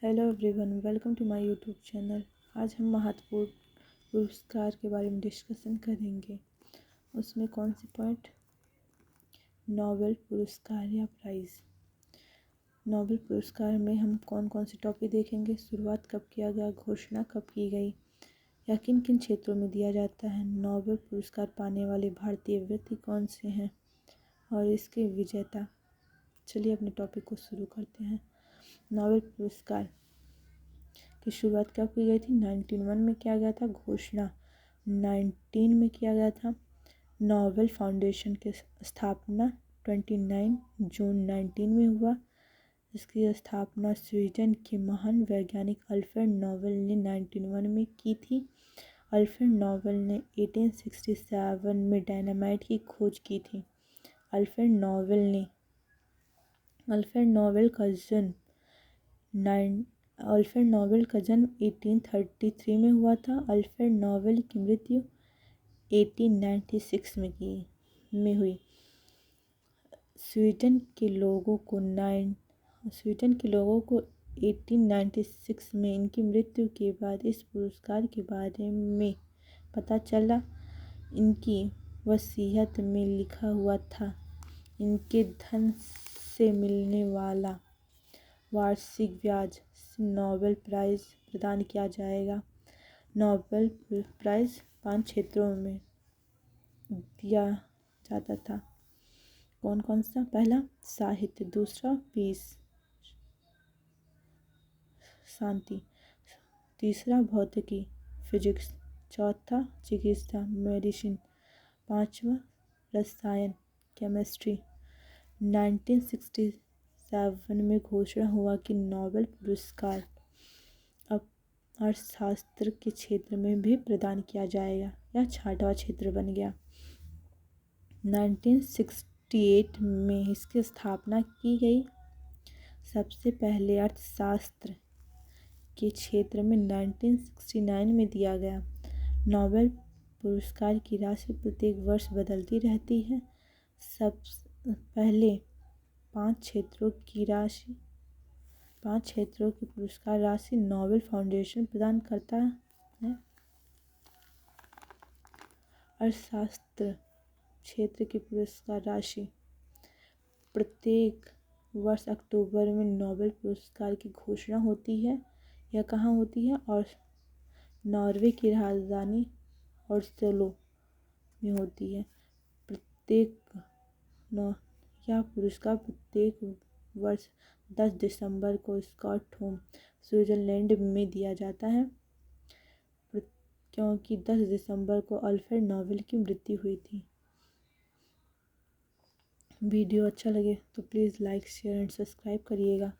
Hello everyone, welcome to my YouTube channel. आज हम महत्वपूर्ण पुरस्कार के बारे में डिस्कशन करेंगे। उसमें कौन से पॉइंट? नोबेल पुरस्कार या प्राइज़। नोबेल पुरस्कार में हम कौन कौन से टॉपिक देखेंगे, शुरुआत कब किया गया, घोषणा कब की गई, या किन किन क्षेत्रों में दिया जाता है, नोबेल पुरस्कार पाने वाले भारतीय व्यक्ति कौन से हैं और इसके विजेता। चलिए अपने टॉपिक को शुरू करते हैं। नोबेल पुरस्कार की शुरुआत कब की गई थी? 1901 में किया गया था। घोषणा 19 में किया गया था। नोबेल फाउंडेशन की स्थापना 29 जून 19 में हुआ। इसकी स्थापना स्वीडन के महान वैज्ञानिक अल्फ्रेड नोबेल ने 1901 में की थी। अल्फ्रेड नोबेल ने 1867 में डायनामाइट की खोज की थी। अल्फ्रेड नोबेल का जन्म 1833 में हुआ था। अल्फ्रेड नोबेल की मृत्यु 1896 में हुई। स्वीडन के लोगों को 1896 में इनकी मृत्यु के बाद इस पुरस्कार के बारे में पता चला। इनकी वसीयत में लिखा हुआ था, इनके धन से मिलने वाला वार्षिक ब्याज से नोबेल प्राइज़ प्रदान किया जाएगा। नोबेल प्राइज़ 5 क्षेत्रों में दिया जाता था। कौन कौन सा? पहला साहित्य, दूसरा पीस शांति, तीसरा भौतिकी फिजिक्स, चौथा चिकित्सा मेडिसिन, पांचवा रसायन केमिस्ट्री। 1967 में घोषणा हुआ कि नोबेल पुरस्कार अब अर्थशास्त्र के क्षेत्र में भी प्रदान किया जाएगा। यह 6वां क्षेत्र बन गया। 1968 में इसकी स्थापना की गई। सबसे पहले अर्थशास्त्र के क्षेत्र में 1969 में दिया गया। नोबेल पुरस्कार की राशि प्रत्येक वर्ष बदलती रहती है। सब पहले 5 क्षेत्रों की पुरस्कार राशि नोबेल फाउंडेशन प्रदान करता है। अर्थशास्त्र क्षेत्र की पुरस्कार राशि प्रत्येक वर्ष अक्टूबर में नोबेल पुरस्कार की घोषणा होती है। यह कहाँ होती है? और नॉर्वे की राजधानी ओस्लो में होती है। यह पुरस्कार प्रत्येक वर्ष 10 दिसंबर को स्टॉकहोम स्विट्जरलैंड में दिया जाता है, क्योंकि 10 दिसंबर को अल्फ्रेड नोबेल की मृत्यु हुई थी। वीडियो अच्छा लगे तो please like, share and subscribe करिएगा।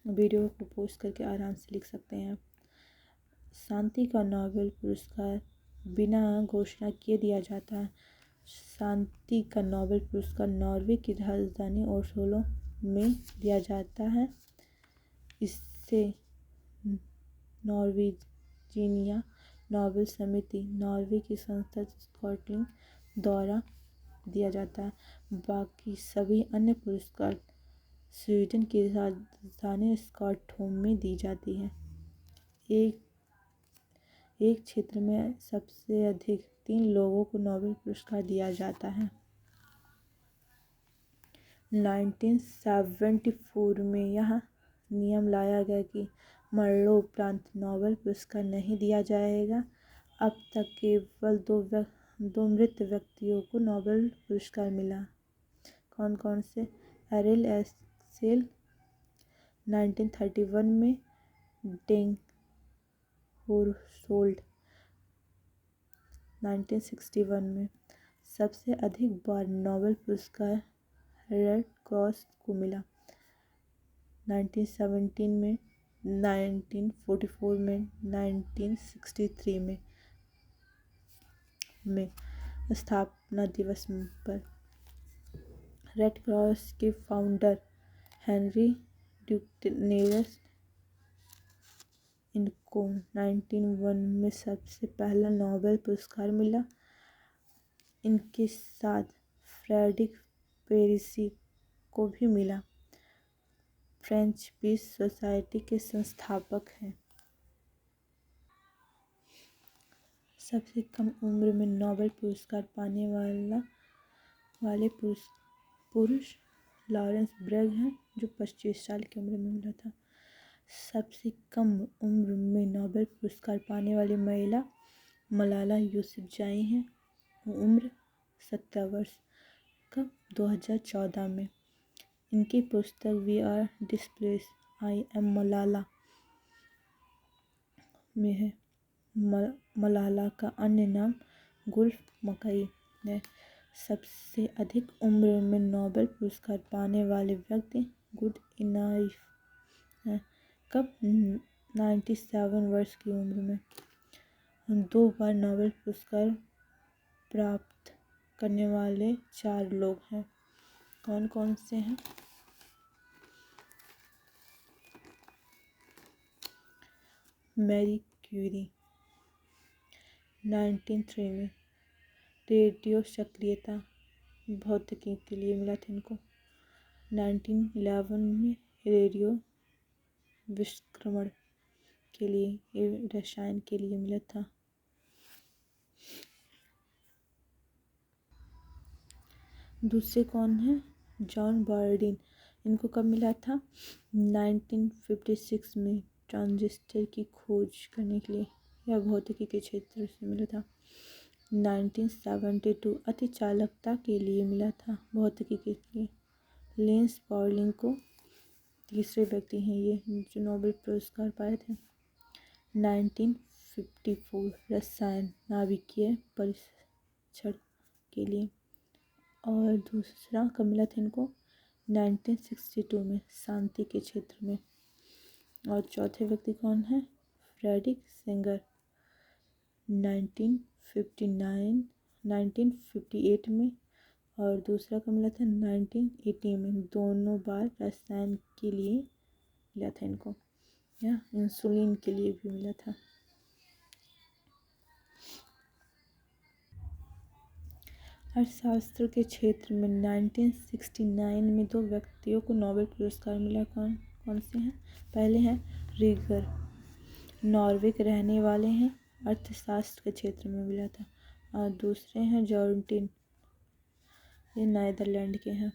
वीडियो को पोस्ट करके आराम से लिख सकते हैं। शांति का नोबेल पुरस्कार बिना घोषणा किए दिया जाता है। शांति का नोबेल पुरस्कार नॉर्वे की राजधानी ओस्लो में दिया जाता है। इससे नॉर्वेजियन नोबेल समिति, नॉर्वे की संस्था स्कॉटलैंड द्वारा दिया जाता है। बाकी सभी अन्य पुरस्कार स्वीडन की राजधानी स्टॉकहोम में दी जाती है। एक क्षेत्र में सबसे अधिक 3 लोगों को नोबेल पुरस्कार दिया जाता है। 1974 में यह नियम लाया गया कि मरणोपरांत नोबेल पुरस्कार नहीं दिया जाएगा। अब तक केवल दो मृत व्यक्तियों को नोबेल पुरस्कार मिला। कौन कौन से? एरिल एक्सेल 1931 में, डेंग होरसोल्ड 1961 में। सबसे अधिक बार नोबेल पुरस्कार रेड क्रॉस को मिला। 1917 में, 1944 में, 1963 में स्थापना दिवस पर। रेड क्रॉस के फाउंडर हेनरी ड्यूनेरेस इनको 1901 में सबसे पहला नोबेल पुरस्कार मिला। इनके साथ फ्रेडरिक पेरिसी को भी मिला। फ्रेंच पीस सोसाइटी के संस्थापक हैं। सबसे कम उम्र में नोबेल पुरस्कार पाने वाले पुरुष लॉरेंस ब्रैग हैं, जो 25 साल की उम्र में मिला था। सबसे कम उम्र में नोबेल पुरस्कार पाने वाली महिला मलाला यूसुफ़ज़ई हैं, उम्र 17 वर्ष। कब? 2014 में। इनकी पुस्तक we are displaced I am Malala में है। मलाला का अन्य नाम गुल मकई है। सबसे अधिक उम्र में नोबेल पुरस्कार पाने वाले व्यक्ति गुड इनाइफ हैं। कब? 97 वर्ष की उम्र में। 2 बार नोबेल पुरस्कार प्राप्त करने वाले 4 लोग हैं। कौन कौन से हैं? मैरी क्यूरी 1903 में रेडियो सक्रियता भौतिकी के लिए मिला था इनको। 1911 में रेडियो विष्क्रमण के लिए रसायन के लिए मिला था। दूसरे कौन है? John Bardeen. इनको कब मिला था? 1956 में ट्रांजिस्टर की खोज करने के लिए या भौतिकी के क्षेत्र से मिला था। 1972 अति चालकता के लिए मिला था, भौतिकी के लिए। लिंस पॉलिंग को तीसरे व्यक्ति हैं ये जो नोबेल पुरस्कार पाए थे। 1954 रसायन नाभिकीय परीक्षण के लिए। और दूसरा कब मिला था इनको? 1962 में शांति के क्षेत्र में। और चौथे व्यक्ति कौन है? फ्रेडरिक सेंगर 1958 में। और दूसरा कब मिला था? 1980 में। दोनों बार रसायन के लिए मिला था इनको, या इंसुलिन के लिए भी मिला था। अर्थशास्त्र के क्षेत्र में 1969 में 2 व्यक्तियों को नोबेल पुरस्कार मिला। कौन कौन से हैं? पहले हैं रीगर, नॉर्वे के रहने वाले हैं, अर्थशास्त्र के क्षेत्र में मिला था। और दूसरे हैं जॉर्टिन, ये नीदरलैंड के हैं।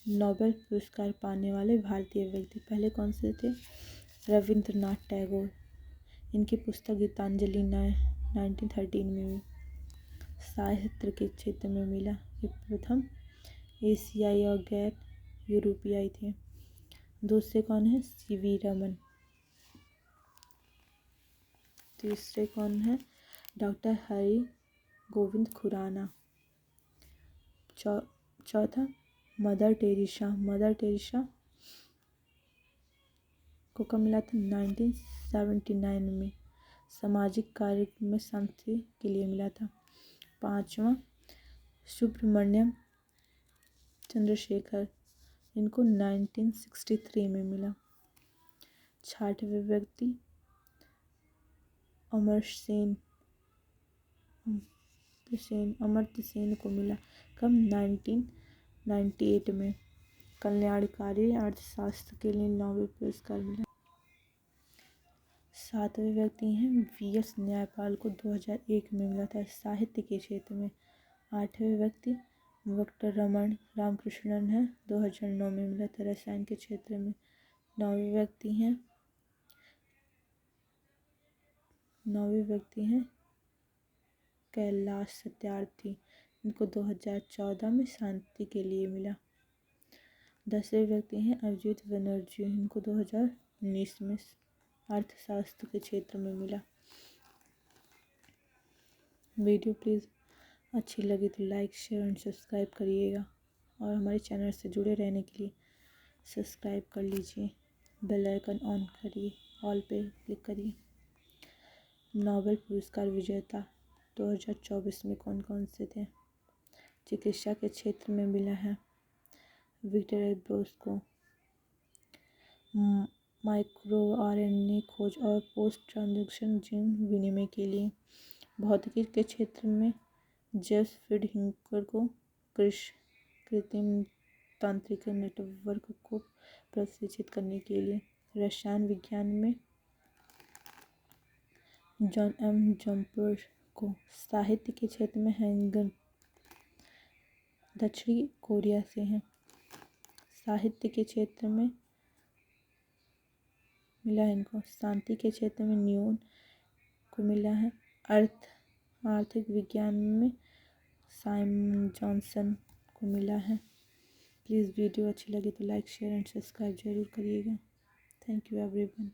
नोबेल पुरस्कार पाने वाले भारतीय व्यक्ति पहले कौन से थे? रविंद्रनाथ टैगोर। इनकी पुस्तक गीतांजलि 1913 में हुई। साहित्य के क्षेत्र में मिला। ये प्रथम एशियाई और गैर यूरोपियाई थे। दूसरे कौन है? सीवी रमन। तीसरे कौन है? डॉक्टर हरि गोविंद खुराना। चौथा मदर टेरेसा को कब मिला था? 1979 में। सामाजिक कार्य में शांति के लिए मिला था। 5वां सुब्रमण्यम चंद्रशेखर, इनको 1963 में मिला। 6वें व्यक्ति अमर्त्य सेन को मिला। कब? 1998 में। कल्याणकारी अर्थशास्त्र के लिए नोबेल पुरस्कार मिला। 7वें व्यक्ति हैं वी.एस. न्यायपाल को 2001 में मिला था, साहित्य के क्षेत्र में। 8वें व्यक्ति डॉक्टर रमण रामकृष्णन है, 2009 में मिला था, रसायन के क्षेत्र में। 9वें व्यक्ति हैं कैलाश सत्यार्थी, इनको 2014 में शांति के लिए मिला। 10वें व्यक्ति हैं अभिजीत बनर्जी, इनको 2019 में अर्थशास्त्र के क्षेत्र में मिला। वीडियो प्लीज़ अच्छी लगी तो लाइक शेयर एंड सब्सक्राइब करिएगा, और हमारे चैनल से जुड़े रहने के लिए सब्सक्राइब कर लीजिए, बेल आइकन ऑन करिए, ऑल पे क्लिक करिए। नोबेल पुरस्कार विजेता 2024 में कौन कौन से थे? चिकित्सा के क्षेत्र में मिला है विक्टर एब्रोस को माइक्रो आरएनए खोज और पोस्ट ट्रांसक्रिप्शन जीन विनिमय के लिए। भौतिकी के क्षेत्र में जेम्स फ्रीड हिंकर को कृत्रिमता तांत्रिक नेटवर्क को प्रशिक्षित करने के लिए। रसायन विज्ञान में जॉन एम जम्पर को। साहित्य के क्षेत्र में हैंगन दक्षिणी कोरिया से हैं। साहित्य के क्षेत्र में मिला है इनको। शांति के क्षेत्र में न्यून को मिला है। आर्थिक विज्ञान में साइमन जॉनसन को मिला है। प्लीज़ वीडियो अच्छी लगे तो लाइक शेयर एंड सब्सक्राइब जरूर करिएगा। Thank you everyone.